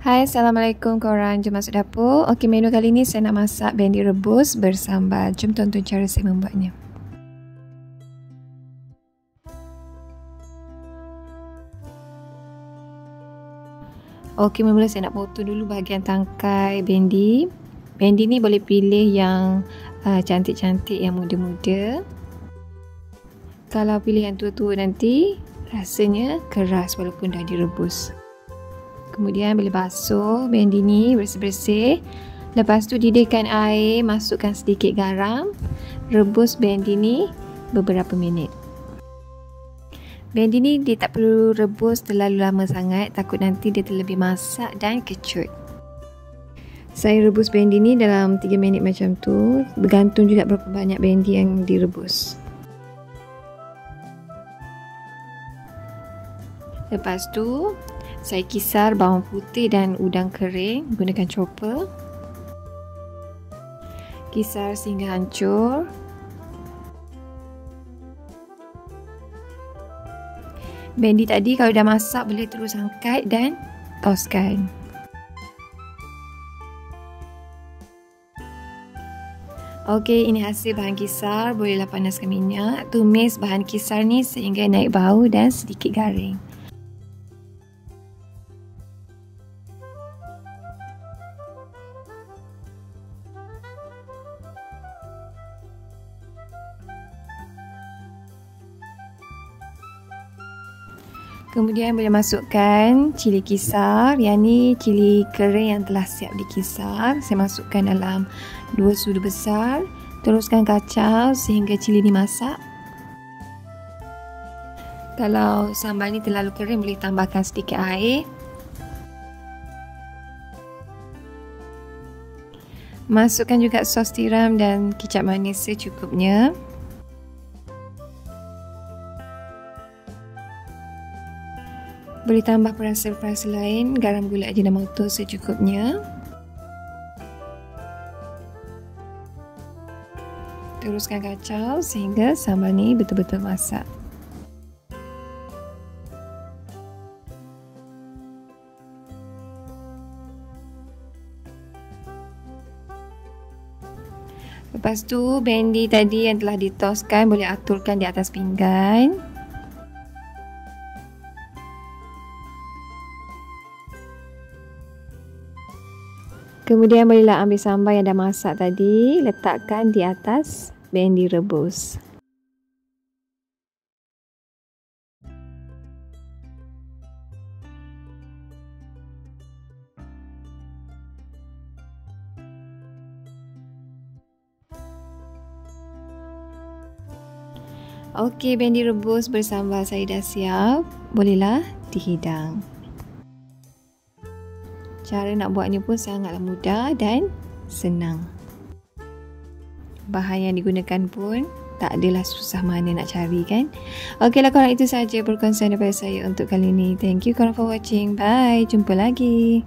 Hai, Assalamualaikum korang. Jom masuk dapur. Okey, menu kali ni saya nak masak bendi rebus bersambal. Jom tonton cara saya membuatnya. Okey, mula-mula saya nak potong dulu bahagian tangkai bendi. Bendi ni boleh pilih yang cantik-cantik, yang muda-muda. Kalau pilih yang tua-tua nanti, rasanya keras walaupun dah direbus. Kemudian boleh basuh bendi ni bersih-bersih. Lepas tu didihkan air, masukkan sedikit garam. Rebus bendi ni beberapa minit. Bendi ni dia tak perlu rebus terlalu lama sangat, takut nanti dia terlebih masak dan kecut. Saya rebus bendi ni dalam 3 minit macam tu. Bergantung juga berapa banyak bendi yang direbus. Lepas tu saya kisar bawang putih dan udang kering menggunakan chopper. Kisar sehingga hancur. Bendi tadi kalau dah masak boleh terus angkat dan toskan. Okey, ini hasil bahan kisar. Bolehlah panaskan minyak. Tumis bahan kisar ni sehingga naik bau dan sedikit garing. Kemudian boleh masukkan cili kisar. Yang ni cili kering yang telah siap dikisar. Saya masukkan dalam 2 sudu besar. Teruskan kacau sehingga cili dimasak. Kalau sambal ni terlalu kering, boleh tambahkan sedikit air. Masukkan juga sos tiram dan kicap manis secukupnya. Boleh tambah perasa-perasa lain, garam, gula, ajinomoto secukupnya. Teruskan kacau sehingga sambal ni betul-betul masak. Lepas tu bendi tadi yang telah ditoskan boleh aturkan di atas pinggan. Kemudian bolehlah ambil sambal yang dah masak tadi, letakkan di atas bendi rebus. Okey, bendi rebus bersambal saya dah siap. Bolehlah dihidang. Cara nak buatnya pun sangatlah mudah dan senang. Bahan yang digunakan pun tak adalah susah mana nak cari kan. Okeylah korang, itu sahaja perkongsian daripada saya untuk kali ini. Thank you korang for watching. Bye. Jumpa lagi.